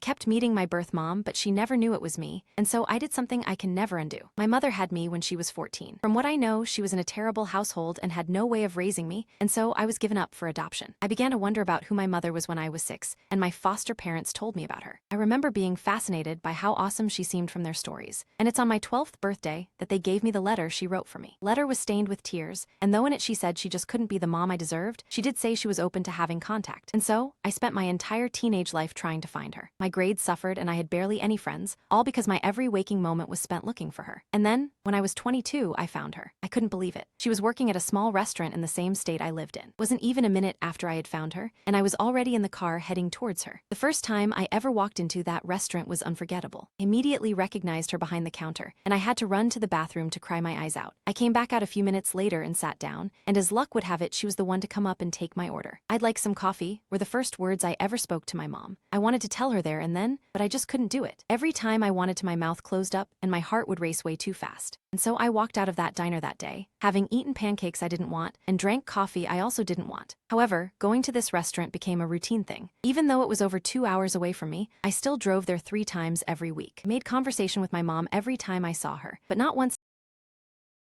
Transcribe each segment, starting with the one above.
kept meeting my birth mom, but she never knew it was me, and so I did something I can never undo. My mother had me when she was 14. From what I know, she was in a terrible household and had no way of raising me, and so I was given up for adoption. I began to wonder about who my mother was when I was 6, and my foster parents told me about her. I remember being fascinated by how awesome she seemed from their stories, and it's on my 12th birthday that they gave me the letter she wrote for me. The letter was stained with tears, and though in it she said she just couldn't be the mom I deserved, she did say she was open to having contact. And so, I spent my entire teenage life trying to find her. My grades suffered and I had barely any friends, all because my every waking moment was spent looking for her. And then, when I was 22, I found her. I couldn't believe it. She was working at a small restaurant in the same state I lived in. It wasn't even a minute after I had found her, and I was already in the car heading towards her. The first time I ever walked into that restaurant was unforgettable. I immediately recognized her behind the counter, and I had to run to the bathroom to cry my eyes out. I came back out a few minutes later and sat down, and as luck would have it, she was the one to come up and take my order. "I'd like some coffee," were the first words I ever spoke to my mom. I wanted to tell her there and then, but I just couldn't do it. Every time I wanted to, my mouth closed up, and my heart would race way too fast. And so I walked out of that diner that day, having eaten pancakes I didn't want, and drank coffee I also didn't want. However, going to this restaurant became a routine thing. Even though it was over 2 hours away from me, I still drove there 3 times every week. I made conversation with my mom every time I saw her, but not once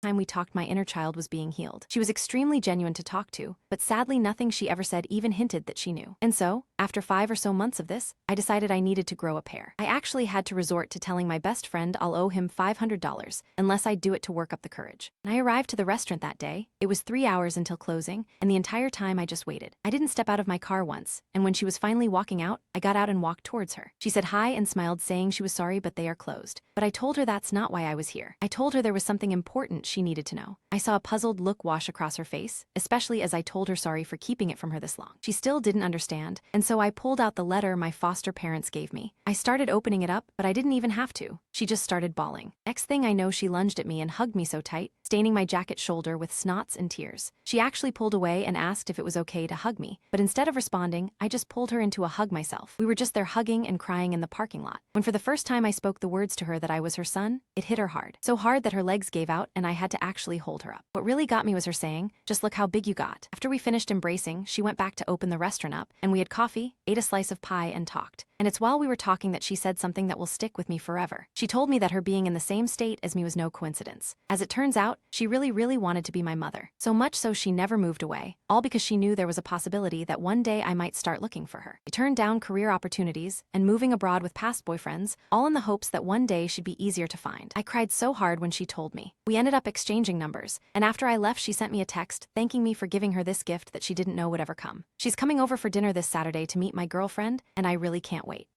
time we talked my inner child was being healed. She was extremely genuine to talk to, but sadly nothing she ever said even hinted that she knew. And so, after 5 or so months of this, I decided I needed to grow a pair. I actually had to resort to telling my best friend I'll owe him $500 unless I'd do it to work up the courage. When I arrived to the restaurant that day, it was 3 hours until closing, and the entire time I just waited. I didn't step out of my car once, and when she was finally walking out, I got out and walked towards her. She said hi and smiled, saying she was sorry but they are closed. But I told her that's not why I was here. I told her there was something important she needed to know. I saw a puzzled look wash across her face, especially as I told her sorry for keeping it from her this long. She still didn't understand, and so I pulled out the letter my foster parents gave me. I started opening it up, but I didn't even have to. She just started bawling. Next thing I know, she lunged at me and hugged me so tight, staining my jacket shoulder with snots and tears. She actually pulled away and asked if it was okay to hug me, but instead of responding, I just pulled her into a hug myself. We were just there hugging and crying in the parking lot. When for the first time I spoke the words to her that I was her son, it hit her hard. So hard that her legs gave out and I had to actually hold her up. What really got me was her saying, "Just look how big you got." After we finished embracing, she went back to open the restaurant up, and we had coffee, ate a slice of pie, and talked. And it's while we were talking that she said something that will stick with me forever. She told me that her being in the same state as me was no coincidence. As it turns out, she really wanted to be my mother. So much so she never moved away, all because she knew there was a possibility that one day I might start looking for her. I turned down career opportunities and moving abroad with past boyfriends, all in the hopes that one day she'd be easier to find. I cried so hard when she told me. We ended up exchanging numbers, and after I left, she sent me a text thanking me for giving her this gift that she didn't know would ever come. She's coming over for dinner this Saturday to meet my girlfriend, and I really can't wait.